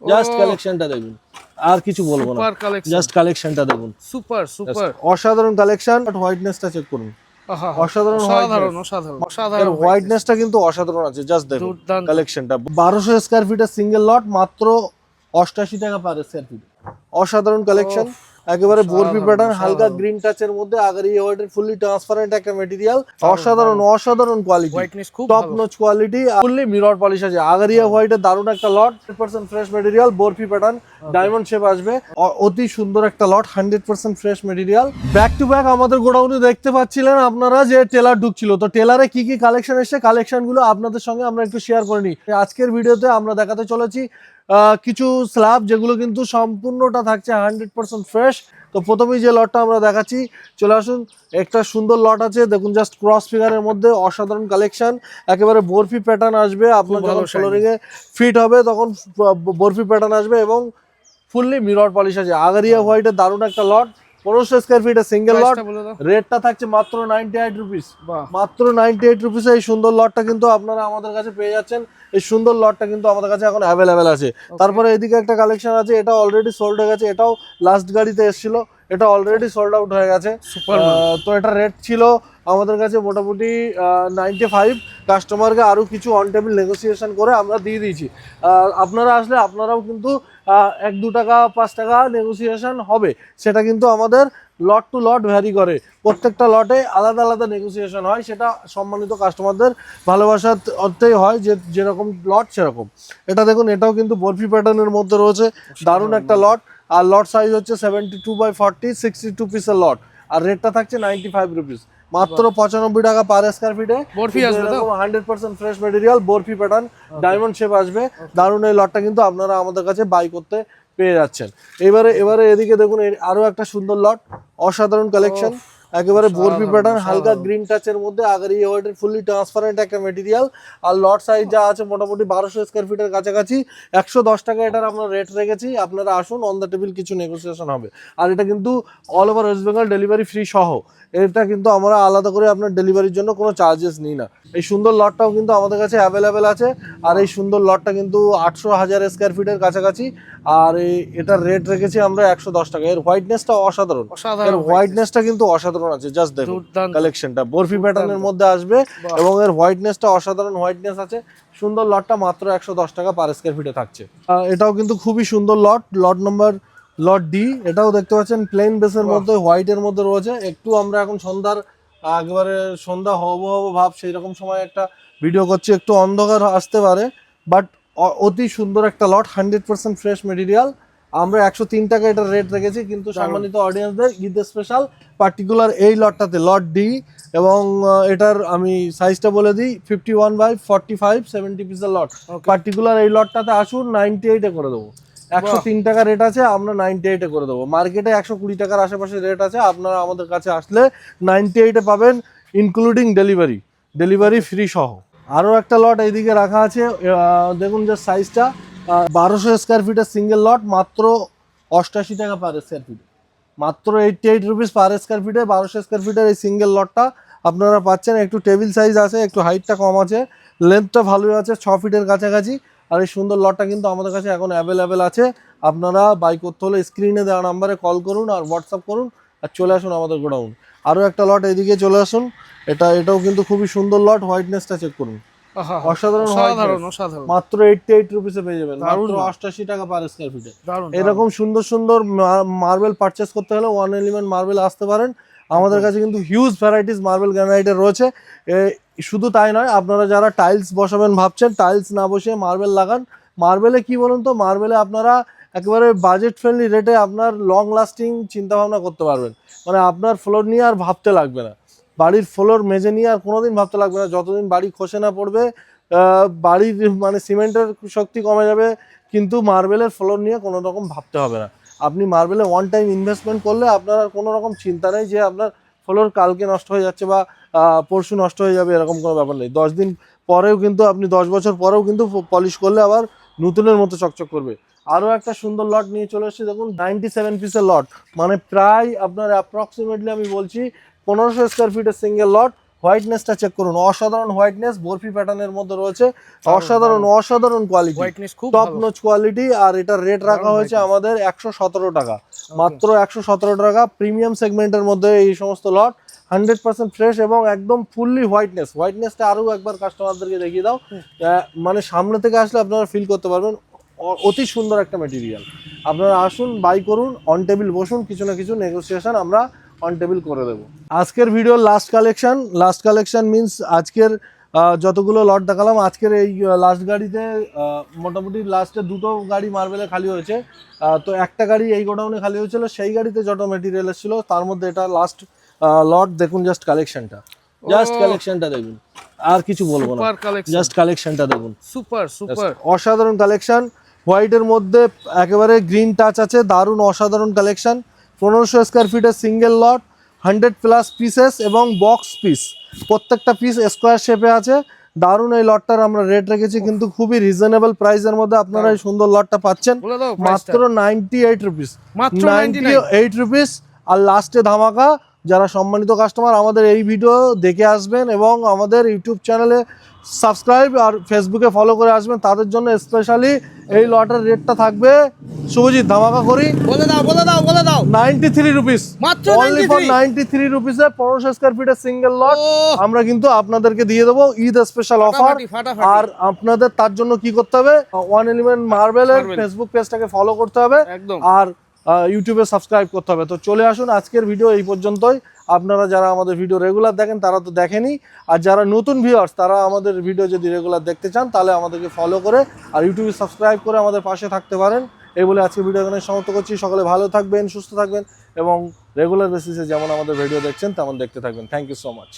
Just কালেকশনটা দেখুন, আর কিছু বলবো না, জাস্ট কালেকশনটা দেখুন। সুপার সুপার অসাধারণ কালেকশন। হোয়াইটনেসটা চেক করুন, অসাধারণ অসাধারণ অসাধারণ অসাধারণ হোয়াইটনেসটা কিন্তু অসাধারণ আছে। জাস্ট দেখুন দুর্দান্ত। কালেকশনটা। 1200 স্কয়ার ফিটের সিঙ্গেল লট, মাত্র 88 টাকা পার স্কয়ার ফিট। অসাধারণ কালেকশন, একেবারে বরফি প্যাটার্ন, হালকা গ্রিন টাচের মধ্যে আগারিয়া হোয়াইটের ফুললি ট্রান্সপারেন্ট একটা ম্যাটেরিয়াল। অসাধারণ অসাধারণ quality, top notch quality, fully mirror polish আছে। আগারিয়া হোয়াইটের দারুণ একটা লট, 100% fresh material, barfi pattern, diamond shape আসবে। অতি সুন্দর একটা লট, 100% fresh material. Back to back আমাদের গোডাউনে দেখতে পাচ্ছিলেন আপনারা যে টেলার ঢুকছিল, তো টেলারে কি কি কালেকশন এসছে, কালেকশন গুলো আপনাদের সঙ্গে আমরা একটু শেয়ার করে নিই। আজকের ভিডিওতে আমরা দেখাতে চলেছি কিছু স্ল্যাব, যেগুলো কিন্তু সম্পূর্ণটা থাকছে 100% ফ্রেশ। তো প্রথমেই যে লটটা আমরা দেখাচ্ছি, চলে আসুন। একটা সুন্দর লট আছে, দেখুন জাস্ট ক্রস ফিগারের মধ্যে অসাধারণ কালেকশন। একেবারে বরফি প্যাটার্ন আসবে, আপনার যখন ফ্লোরিং এ ফিট হবে তখন বরফি প্যাটার্ন আসবে এবং ফুললি মিরর পলিশ আছে। আগারিয়া হোয়াইটের দারুণ একটা লট, 1500 স্কয়ার ফিটের সিঙ্গেল লট, রেটটা থাকছে মাত্র 98 রুপিস। মাত্র 98 রুপিসে এই সুন্দর লটটা কিন্তু আপনারা আমাদের কাছে পেয়ে যাচ্ছেন। এই সুন্দর লটটা কিন্তু আমাদের কাছে এখন অ্যাভেলেবেল আছে। তারপরে এদিকে একটা কালেকশন আছে, এটা অলরেডি সোল্ড হয়ে গেছে, এটাও লাস্ট গাড়িতে এসেছিল, এটা অলরেডি সোল্ড আউট হয়ে গেছে। তো এটা রেট ছিল আমাদের কাছে মোটামুটি 95। কাস্টমারকে আরও কিছু অন টেবিল নেগোসিয়েশন করে আমরা দিয়ে দিয়েছি। আপনারা আসলে আপনারাও কিন্তু 1-2 টাকা 5 টাকা নেগোসিয়েশন হবে, সেটা কিন্তু আমাদের লট টু লট ভ্যারি করে। প্রত্যেকটা লটে আলাদা আলাদা নেগোসিয়েশন হয়, সেটা সম্মানিত কাস্টমারদের ভালোবাসার অর্থেই হয়, যে যেরকম লট সেরকম। এটা দেখুন, এটাও কিন্তু বরফি প্যাটার্নের মধ্যে রয়েছে, দারুণ একটা লট। আর লট সাইজ হচ্ছে 72/40, 62 পিসের লট, আর রেটটা থাকছে 95 রুপিস। মাত্র 95 টাকা পার স্কয়ার ফিটে বরফি আসবে, 100% fresh material, barfi pattern, diamond shape আসবে। দারুণ এই লটটা কিন্তু আপনারা আমাদের কাছে বাই করতে পেয়ে যাচ্ছেন। এবারে এদিকে দেখুন, আরো একটা সুন্দর লট, অসাধারণ কালেকশন, একেবারে বরফি প্যাটার্ন, হালকা গ্রিন টাচের মধ্যে আগারিয়া হোয়াইটের ফুললি ট্রান্সপারেন্ট একটা ম্যাটেরিয়াল। আর লট সাইজ যা আছে মোটামুটি 1200 স্কয়ার ফিটের কাছাকাছি। 110 টাকা এটার আমরা রেট রেখেছি, আপনারা আসুন, অন দ্য টেবিল কিছু নেগোসিয়েশন হবে। আর এটা কিন্তু all over West Bengal delivery free সহ, এটা কিন্তু আমরা আলাদা করে আপনার ডেলিভারির জন্য কোনো চার্জেস নিই না। এই সুন্দর লটটাও কিন্তু আমাদের কাছে অ্যাভেলেবেল আছে। আর এই সুন্দর লটটা কিন্তু 800-1000 স্কয়ার ফিটের কাছাকাছি। আর এটার রেট রেখেছি আমরা 110 টাকা। এর হোয়াইটনেসটা অসাধারণ, এর হোয়াইটনেসটা কিন্তু অসাধারণ আছে। জাস্ট দেখুন কালেকশনটা, বরফি প্যাটার্নের মধ্যে আসবে এবং এর হোয়াইটনেসটা অসাধারণ হোয়াইটনেস আছে। সুন্দর লটটা মাত্র 110 টাকা পার স্কয়ার ফিটে থাকছে। এটাও কিন্তু খুবই সুন্দর লট, লট নম্বর লট ডি। এটাও দেখতে পাচ্ছেন প্লেন বেসের মধ্যে হোয়াইটের মধ্যে রয়েছে। একটু আমরা এখন সন্ধ্যার একেবারে সন্ধ্যা হব ভাব, সেই রকম সময় একটা ভিডিও করছি, একটু অন্ধকার আসতে পারে, বাট অতি সুন্দর একটা লট, 100% ফ্রেশ মেটেরিয়াল। আমরা 103 টাকা এটার রেট রেখেছি, কিন্তু সম্মানিত অডিয়েন্সদের ঈদ স্পেশাল পার্টিকুলার এই লটটাতে, লট ডি, এবং এটার আমি সাইজটা বলে দিই, 51/45 70 পিসের লট। পার্টিকুলার এই লটটাতে আসুন, 98 এ করে দেবো। 103 টাকা রেট আছে, আমরা 98 এ করে দেবো। মার্কেটে 120 টাকার আশেপাশে রেট আছে, আপনারা আমাদের কাছে আসলে 98 এ পাবেন, ইনক্লুডিং ডেলিভারি ফ্রি সহ। আরও একটা লট এইদিকে রাখা আছে, দেখুন যে সাইজটা 1200 স্কয়ার ফিটের সিঙ্গেল লট, মাত্র 88 টাকা পার স্কয়ার ফিট। মাত্র 88 রুপিস পার স্কয়ার ফিটে 1200 স্কয়ার ফিটের এই সিঙ্গেল লটটা আপনারা পাচ্ছেন। একটু টেবিল সাইজ আছে, একটু হাইটটা কম আছে, লেন্থটা ভালোই আছে, 6 ফিটের কাছাকাছি। আর এই সুন্দর লটটা কিন্তু আমাদের কাছে এখন অ্যাভেলেবেল আছে। আপনারা বাই করতে হলে স্ক্রিনে দেওয়া নাম্বারে কল করুন আর হোয়াটসঅ্যাপ করুন, আর চলে আসুন আমাদের গোডাউন। আরও একটা লট এদিকে চলে আসুন, এটাও কিন্তু খুবই সুন্দর লট, হোয়াইটনেসটা চেক করুন, অসাধারণ, মাত্র 88 রুপিসে পেয়ে যাবেন, মাত্র 88 টাকা পার স্কয়ার ফিটে। এরকম সুন্দর সুন্দর মার্বেল পারচেস করতে হলে ওয়ান এলিমেন্ট মার্বেল আসতে পারেন। আমাদের কাছে কিন্তু হিউজ ভ্যারাইটিস মার্বেল গ্রানাইটের রয়েছে। শুধু তাই নয়, আপনারা যারা টাইলস বসাবেন ভাবছেন, টাইলস না বসে মার্বেল লাগান। মার্বেলে কি বলুন তো, মার্বেলে আপনারা একেবারে বাজেট ফ্রেন্ডলি রেটে আপনার লং লাস্টিং চিন্তা ভাবনা করতে পারবেন। মানে আপনার ফ্লোর নিয়ে আর ভাবতে লাগবে না, বাড়ির ফ্লোর মেজে নিয়ে আর কোনোদিন ভাবতে লাগবে না। যতদিন বাড়ি খসে না পড়বে, বাড়ির মানে সিমেন্টের শক্তি কমে যাবে, কিন্তু মার্বেলের ফ্লোর নিয়ে কোনো রকম ভাবতে হবে না। আপনি মার্বেলে ওয়ান টাইম ইনভেস্টমেন্ট করলে আপনার আর কোনো রকম চিন্তা নেই যে আপনার ফ্লোর কালকে নষ্ট হয়ে যাচ্ছে বা পরশু নষ্ট হয়ে যাবে, এরকম কোনো ব্যাপার নেই। 10 দিন পরেও কিন্তু, আপনি 10 বছর পরেও কিন্তু পলিশ করলে আবার নতুনের মতো চকচক করবে। আরও একটা সুন্দর লট নিয়ে চলে এসেছি, দেখুন 97 পিসের লট, মানে প্রায় আপনার অ্যাপ্রক্সিমেটলি আমি বলছি 1500 স্কয়ার ফিটের সিঙ্গেল লট, হোয়াইটনেসটা চেক করুন, অসাধারণ হোয়াইটনেস, বরফি প্যাটার্নের মধ্যে রয়েছে, অসাধারণ কোয়ালিটি, হোয়াইটনেস খুব টপ ভালো। Notch quality. আর এটার রেট রাখা হয়েছে আমাদের 117 টাকা, মাত্র 117 টাকা। প্রিমিয়াম সেগমেন্টের মধ্যে এই সমস্ত লট 100% ফ্রেশ এবং একদম ফুললি হোয়াইটনেসটা আরও একবার কাস্টমারদেরকে দেখিয়ে দাও, মানে সামনে থেকে আসলে আপনারা ফিল করতে পারবেন অতি সুন্দর একটা মেটেরিয়াল। আপনারা আসুন, বাই করুন, অন টেবিল বসুন, কিছু না কিছু নেগোসিয়েশন আমরা অন টেবিল করে দেবো। আজকের ভিডিওর লাস্ট কালেকশন মিন্স আজকের যতগুলো লট দেখালাম, আজকের এই লাস্ট গাড়িতে মোটামুটি লাস্টে দুটো গাড়ি মার্বেলে খালি হয়েছে। তো একটা গাড়ি এই গোডাউনে খালি হয়েছিল, সেই গাড়িতে যত মেটেরিয়াল এসেছিল তার মধ্যে এটা লাস্ট লট। দেখুন জাস্ট কালেকশনটা, দেখুন, আর কিছু বলবো না, জাস্ট কালেকশনটা দেখুন, সুপার অসাধারণ কালেকশন। হোয়াইটের মধ্যে একেবারে গ্রিন টাচ আছে, দারুণ অসাধারণ কালেকশন। 1500 স্কোয়ার ফিটের সিঙ্গেল লট, 100+ পিসেস এবং বক্স পিস, প্রত্যেকটা পিস স্কোয়ার শেপে আছে। দারুণ এই লটটার আমরা রেট রেখেছি কিন্তু খুবই রিজনেবল প্রাইসের মধ্যে আপনারা এই সুন্দর লটটা পাচ্ছেন মাত্র 98 রুপিস, মাত্র 98 রুপিস। আর লাস্টে ধামাকা, যারা সম্মানিত কাস্টমার আমাদের এই ভিডিও দেখে আসবেন এবং আমাদের ইউটিউব চ্যানেলে সাবস্ক্রাইব আর ফেসবুকে ফলো করে আসবেন, তাদের জন্য স্পেশালি এই লটের রেটটা থাকবে, শুভজিৎ ধামাকা করি, বলে দাও 93 রুপিস, মাত্র অনলি ফর 93 রুপিসে 1500 স্কয়ার ফিটের সিঙ্গেল লট আমরা কিন্তু আপনাদেরকে দিয়ে দেবো ঈদ স্পেশাল অফার। ফাটাফাটি। আর আপনাদের তার জন্য কি করতে হবে, ওয়ান এলিমেন্ট মার্বেলের ফেসবুক পেজটাকে ফলো করতে হবে একদম। আর ইউটিউবে সাবস্ক্রাইব করতে হবে। তো চলে আসুন, আজকের ভিডিও এই পর্যন্তই। আপনারা যারা আমাদের ভিডিও রেগুলার দেখেন তারা তো দেখেনি, আর যারা নতুন ভিউয়ার্স তারা আমাদের ভিডিও যদি রেগুলার দেখতে চান তাহলে আমাদেরকে ফলো করে আর ইউটিউবে সাবস্ক্রাইব করে আমাদের পাশে থাকতে পারেন। এই বলে আজকে ভিডিও এখানে সমাপ্ত করছি। সকলে ভালো থাকবেন, সুস্থ থাকবেন এবং রেগুলার বেসিসে যেমন আমাদের ভিডিও দেখছেন তেমন দেখতে থাকবেন। Thank you so much.